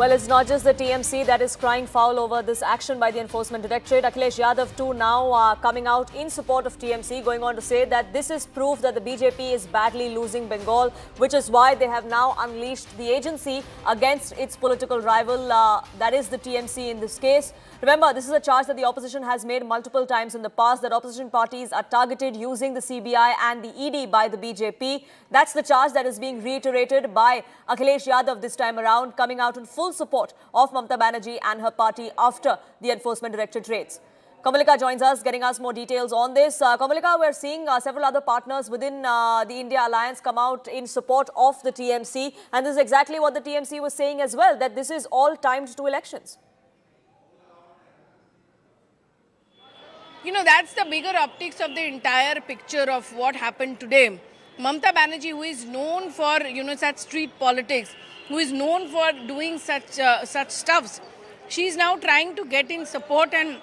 Well, it's not just the TMC that is crying foul over this action by the Enforcement Directorate. Akhilesh Yadav too now coming out in support of TMC, going on to say that this is proof that the BJP is badly losing Bengal, which is why they have now unleashed the agency against its political rival, that is the TMC in this case. Remember, this is a charge that the opposition has made multiple times in the past, that opposition parties are targeted using the CBI and the ED by the BJP. That's the charge that is being reiterated by Akhilesh Yadav this time around, coming out in full support of Mamata Banerjee and her party after the Enforcement Directorate raids. Kamalika joins us, getting us more details on this. Kamalika, we're seeing several other partners within the India Alliance come out in support of the TMC. And this is exactly what the TMC was saying as well, that this is all timed to elections. You know, that's the bigger optics of the entire picture of what happened today. Mamata Banerjee, who is known for, such street politics, who is known for doing such stuffs, she's now trying to get in support, and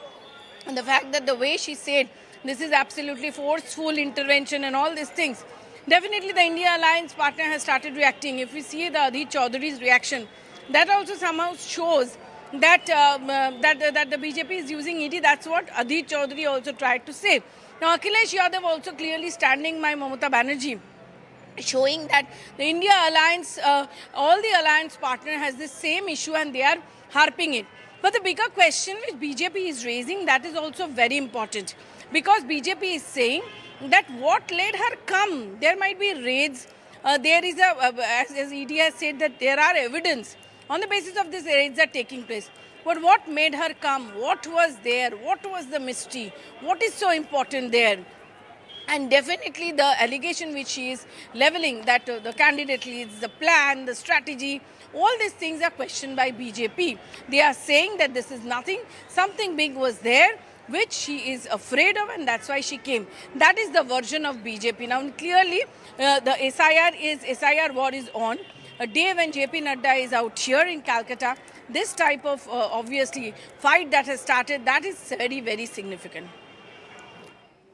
the fact that the way she said this is absolutely forceful intervention and all these things, definitely the India Alliance partner has started reacting. If we see the Adhit Chaudhary's reaction, that also somehow shows that that the BJP is using ED. That's what Adhit Chaudhary also tried to say. Now, Akhilesh Yadav also clearly standing by Mamata Banerjee, showing that the India Alliance, all the alliance partner has the same issue and they are harping it. But the bigger question which BJP is raising, that is also very important, because BJP is saying that what let her come? There might be raids. There is as ED has said, that there are evidence on the basis of these raids are taking place. But what made her come? What was there? What was the mystery? What is so important there? And definitely the allegation which she is leveling, that the candidate leads, the plan, the strategy, all these things are questioned by BJP. They are saying that this is nothing, something big was there, which she is afraid of, and that's why she came. That is the version of BJP. Now, clearly, the SIR war is on. A day when JP Nadda is out here in Calcutta, this type of, obviously, fight that has started, that is very, very significant.